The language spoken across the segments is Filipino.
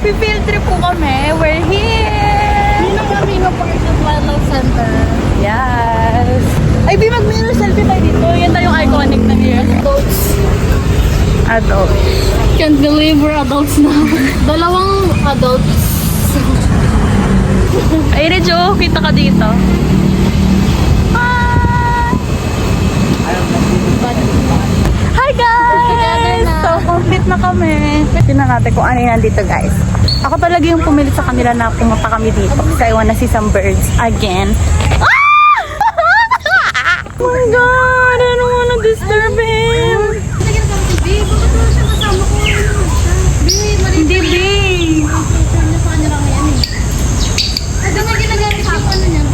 Magpi-field trip po kami. We're here! Minamamino Park at Wildlife Center. Yes! Ay, Bi, mag-mirror selfie tayo dito. Yan tayo yung iconic na mirror. Adults. Adult. Can't believe we're adults now. Dalawang adults. Ay, Rejo, kita ka dito. Hi! Hi, guys! So, complete na kami. Tingnan natin kung ano yan dito, guys. Ako talaga yung pumilit sa kanila na pumunta kami dito kasi I wanna see some birds again. Ah! Oh my God! I don't wanna disturb him! Hindi, Bi!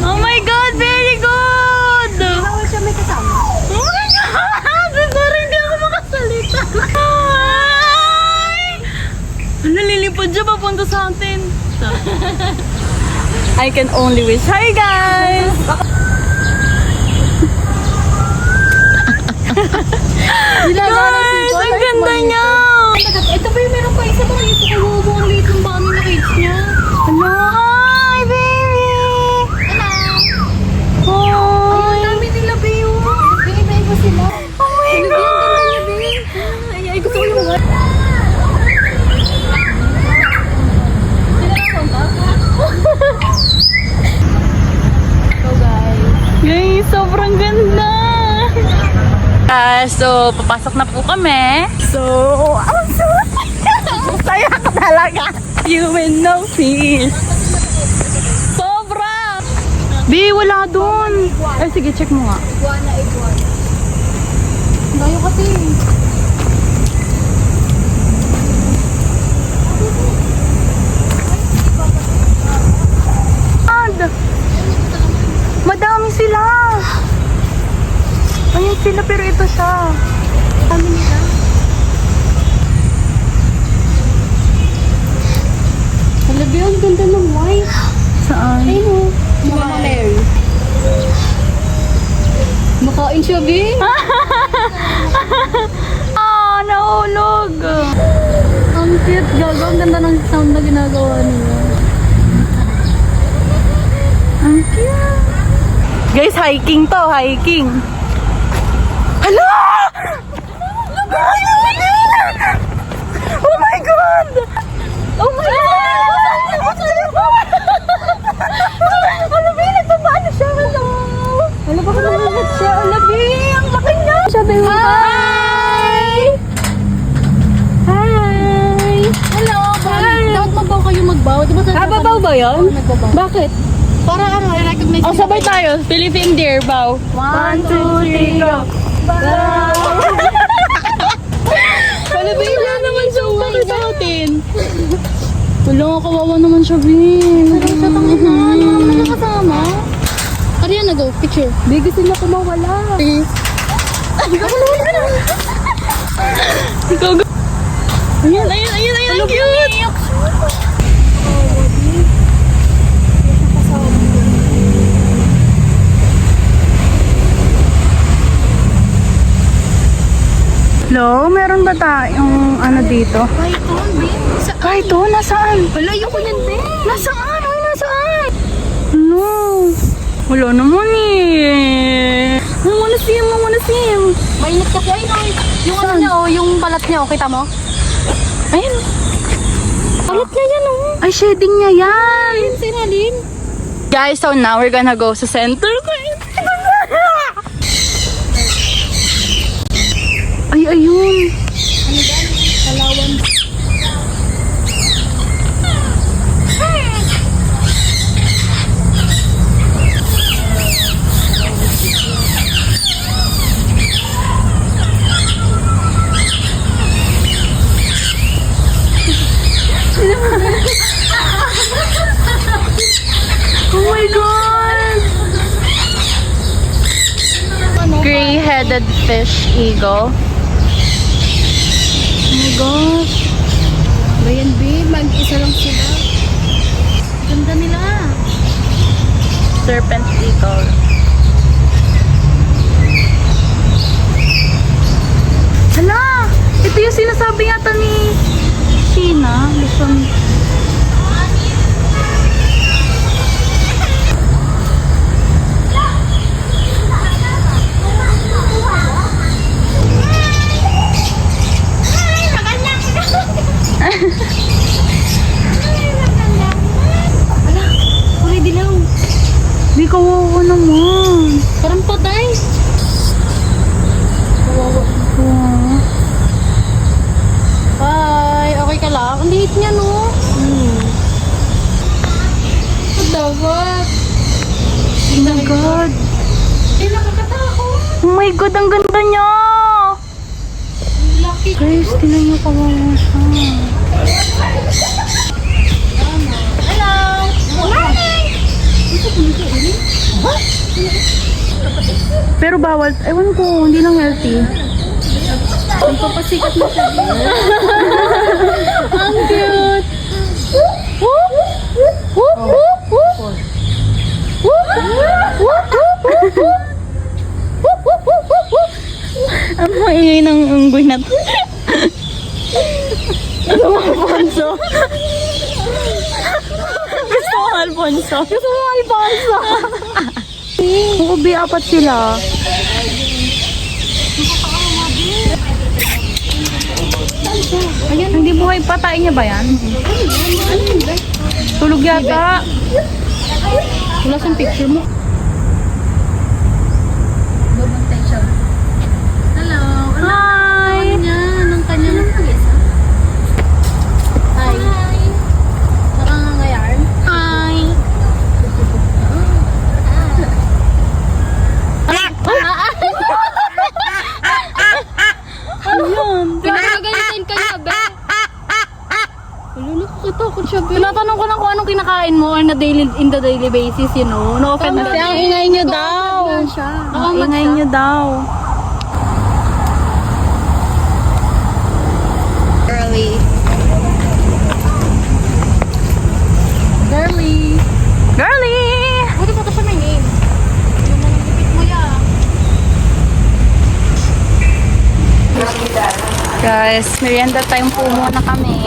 Oh my God! Very good! Bawal siya may kasama. Oh my God! Sorry, hindi ako makasalita. Hi! Nalilipad siya papunta sa atin. I can only wish. Hi, guys! Guys, ang ganda niya! Ito ba yung meron pa isa pa rito? Kawawa ang liit ng bahay na kids niya. Hello! Hi, baby! Hello! Hi! Ang dami nila, Beo. Iba-iba sila. Oh my Ang God! ganda niya, Beo. Ay, gusto ko yung one. So, guys. Guys, sobrang ganda! So, papasok na po kami. So, ang saya ko talaga. You will know me. Sobra! Bi, wala dun. Ay, sige, check mo nga. Iguana. Layo kasi. Madami sila. Ayun sila, pero ito siya. Kami nila. Hala, Beo, ang ganda ng white. Saan? Ayun o. Mama Mary. Makain siya, Beo. Ah, nahulog. Ang cute, gago. Ang ganda ng sound na ginagawa nila. Ang cute. Guys, hiking to, hiking. Hala! Oh my God! Oh my God! Ano ba yun? Paano siya? Hello? Ano ba kung nalilip siya? Ala, Beo, ang laki niya. Siya, Beo. Hi! Hi! Hello, dapat mabaw kayo magbaw. Diba Babaw ba yun? Nagbabaw. Bakit? Para ano, i-recognize Oh, sabay tayo. Philippine Deer Bow. 1, 2, 3, go! Wala ba yun? Wala naman siya bakit sa atin. Wala, kawawa naman siya, Bin. Sa tangin na, ano naman siya kasama? Ariana, go, picture. Bigay sila kumawala. Ikaw, go. Ayan, ang cute. Hello, meron ba tayong ano dito? Python, Bin. Sa Python, nasaan? Malayo ko yan, Bin. Nasaan? Ay, nasaan? No. Wala naman eh. I wanna see him. Mainit kasi. Ay, no. Yung ano niya, oh, yung balat niya, oh, kita mo? Ayun. Balat niya yan, oh. Ay, shading niya yan. Ayun, sinalin. Guys, so now we're gonna go sa center. Ay, ayun. Ano ba? Palawan. Oh my God! Gray-headed fish eagle. Oh my gosh. Bayan, babe. Mag-isa lang sila. Ganda nila. Serpent eagle. Hala! Ito yung sinasabi yata ni Sheena. Luzon. Ang liit niya, no? What the fuck? Oh my God. Hindi nakakatakot. Oh my God, ang ganda niya. Lucky. Guys, tinan niyo kawawa siya. Hello! Morning! Pero bawal, ewan ko, hindi lang healthy. Nagpapasikat na siya. Ang cute. Ang maingay ng unggoy na to. Ano mo, Alfonso? Gusto mo, Alfonso? Gusto mo, Alfonso? Oo, apat sila. Ayan, hindi buhay pa. Tayo niya ba yan? Tulog yata. Wala siyang picture mo. Babantay siya. Hello! Hi! Ano niya? Anong kanya ng mag-isa? Hi! Nakangangayarn? Hi! Ano yan? Pinagagalitin ka niya, be! Wala, nakakatakot siya, be. Tinatanong ko lang kung anong kinakain mo on a daily, in the daily basis, you know? No offense. Tama. Kasi ang ingay niyo daw. Nakakamad siya. Ang ingay niyo daw. Girly. Girly! Buti mo ito siya may name. Yung mga lipit mo yan. Guys, merienda time po muna kami.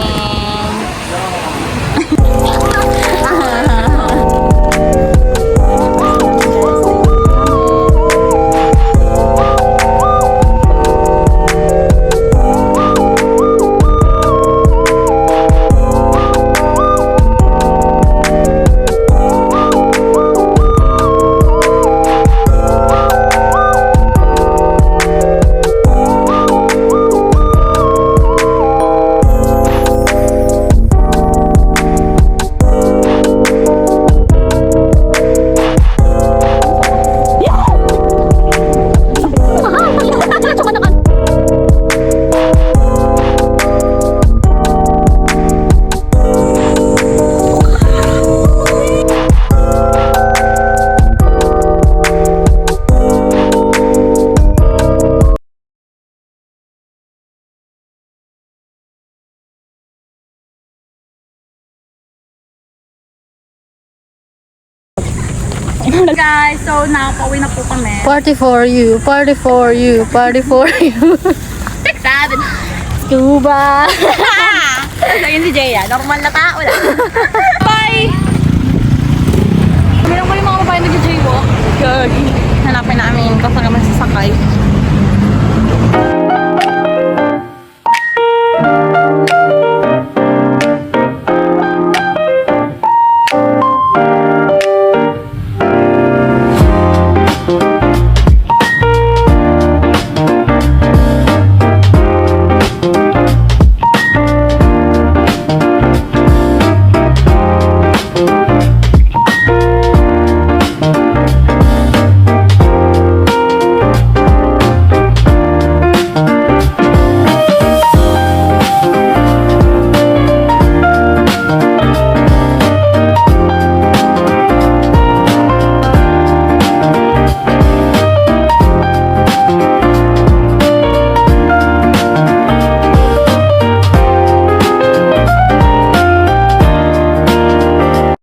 Guys, so nakapauwi na po kami. Party for you, party for you, party for you. 6, 7. Scuba! So yun si Jaya, normal na tao lang. Bye! Meron ko yung mga kabayan nag-jaywalk. Good. Hanapin namin kasi kami sasakay.